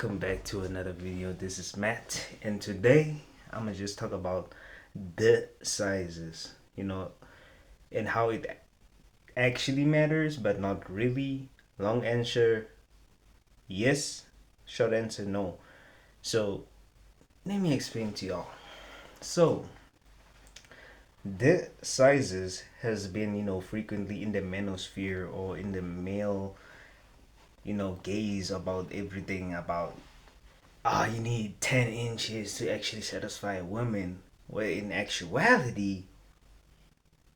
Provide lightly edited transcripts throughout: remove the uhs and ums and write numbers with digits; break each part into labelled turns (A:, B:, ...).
A: welcome back to another video. This is Matt, and today I'm gonna just talk about the sizes, and how it actually matters, but not really. Long answer, yes. Short answer, no. So, let me explain to y'all. So, the sizes has been, frequently in the manosphere or in the male, gaze about everything about you need 10 inches to actually satisfy a woman. Where in actuality,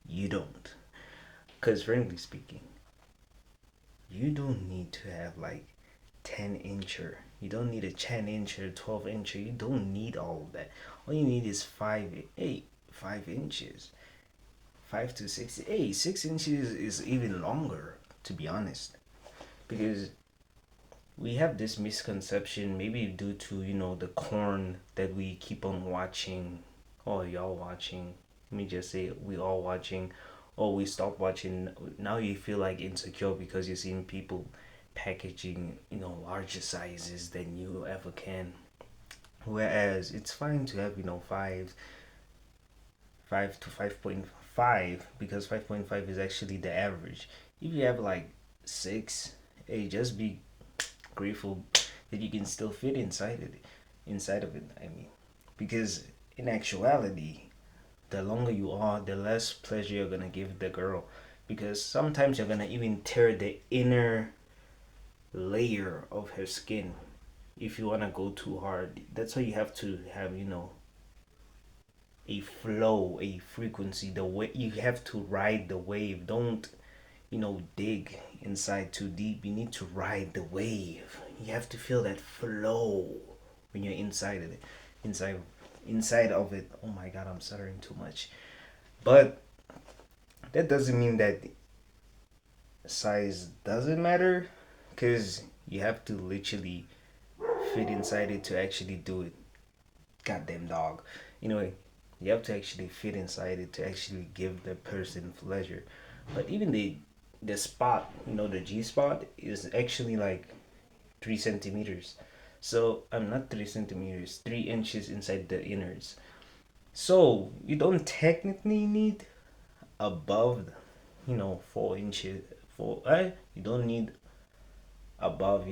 A: you don't. Because, frankly speaking, you don't need to have like 10 incher. You don't need a 10 incher, 12 incher. You don't need all of that. All you need is 5 inches. 5 to 6. Hey, 6 inches is even longer, to be honest. Because we have this misconception, maybe due to the corn that we keep on watching, or y'all watching. Let me just say we all watching, or we stop watching. Now you feel like insecure because you're seeing people packaging larger sizes than you ever can. Whereas it's fine to have 5 to 5.5, because 5.5 is actually the average. If you have like 6, hey, just be grateful that you can still fit inside of it, I mean, because in actuality, the longer you are, the less pleasure you're gonna give the girl, because sometimes you're gonna even tear the inner layer of her skin if you want to go too hard. That's why you have to have a flow, a frequency. The way you have to ride the wave. Don't dig inside too deep. You need to ride the wave. You have to feel that flow when you're inside of it. Inside inside of it. Oh my god, I'm stuttering too much. But that doesn't mean that size doesn't matter, because you have to literally fit inside it to actually do it. Goddamn dog. Anyway, you have to actually fit inside it to actually give the person pleasure. But even the spot, the G spot is actually like 3 centimeters. So I'm not 3 centimeters, 3 inches inside the innards. So you don't technically need above, 4 inches. You don't need above,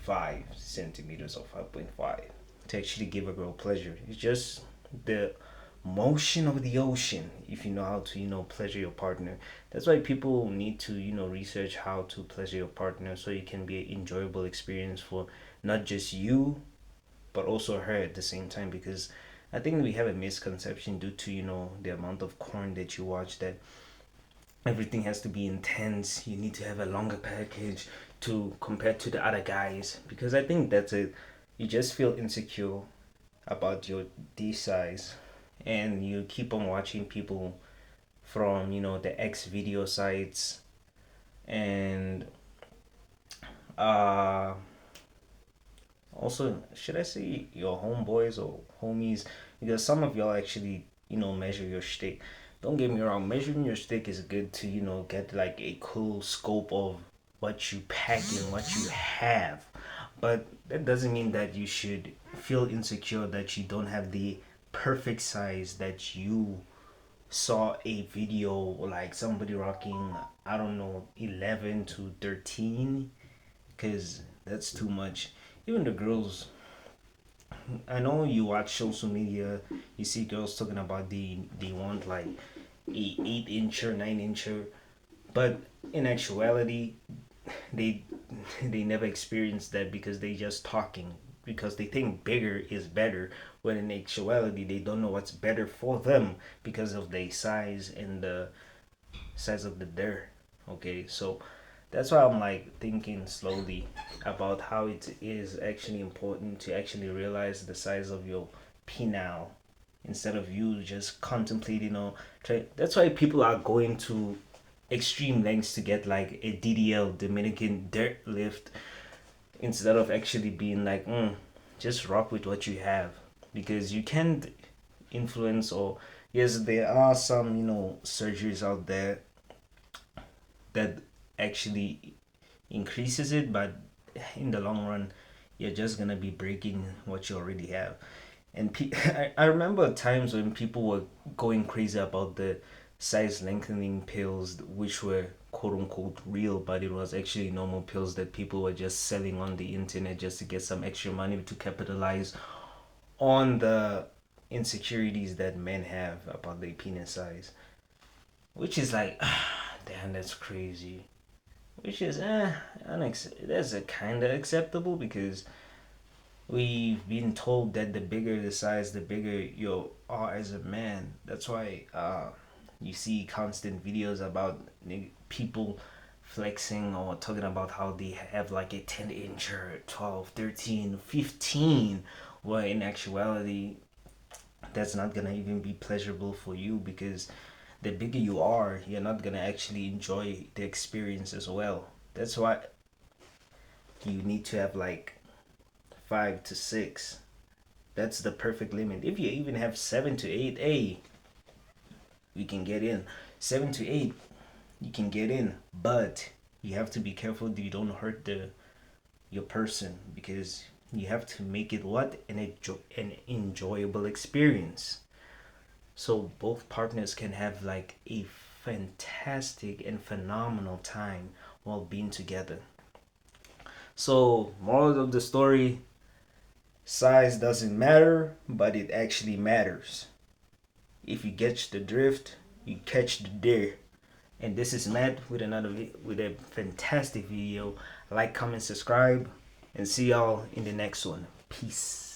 A: 5 centimeters or 5.5 to actually give a girl pleasure. It's just the motion of the ocean if you know how to pleasure your partner. That's why people need to research how to pleasure your partner, so it can be an enjoyable experience for not just you but also her at the same time. Because I think we have a misconception due to the amount of corn that you watch, that everything has to be intense. You need to have a longer package to compare to the other guys, because I think that's it. You just feel insecure about your D size, and you keep on watching people from the X video sites, and uh also, should I say your homeboys or homies, because some of y'all actually measure your stick. Don't get me wrong, measuring your stick is good to get like a cool scope of what you pack and what you have, but that doesn't mean that you should feel insecure that you don't have the perfect size that you saw a video, like somebody rocking, I don't know, 11 to 13, because that's too much. Even the girls, I know you watch social media, you see girls talking about they want like a 8 incher, 9 incher, but in actuality, they they never experienced that, because they just talking, because they think bigger is better, when in actuality they don't know what's better for them because of the size and the size of the dirt. Okay, so that's why I'm like thinking slowly about how it is actually important to actually realize the size of your penile, instead of you just contemplating or try. That's why people are going to extreme lengths to get like a DDL, Dominican dirt lift, instead of actually being like, just rock with what you have, because you can't influence. Or yes, there are some surgeries out there that actually increases it, but in the long run, you're just gonna be breaking what you already have. And I remember times when people were going crazy about the size lengthening pills, which were quote unquote real, but it was actually normal pills that people were just selling on the internet just to get some extra money to capitalize on the insecurities that men have about their penis size. Which is like, damn, that's crazy. Which is, that's a kind of acceptable because we've been told that the bigger the size, the bigger you are as a man. That's why you see constant videos about people flexing or talking about how they have like a 10 inch or 12, 13, 15, where in actuality, that's not gonna even be pleasurable for you because the bigger you are, you're not gonna actually enjoy the experience as well. That's why you need to have like 5 to 6. That's the perfect limit. If you even have 7 to 8, hey, we can get in. 7 to 8, you can get in, but you have to be careful that you don't hurt the your person because you have to make it what an enjoyable experience. So both partners can have like a fantastic and phenomenal time while being together. So, moral of the story, size doesn't matter, but it actually matters. If you catch the drift, you catch the deer. And this is Matt with with a fantastic video. Like, comment, subscribe, and see y'all in the next one. Peace.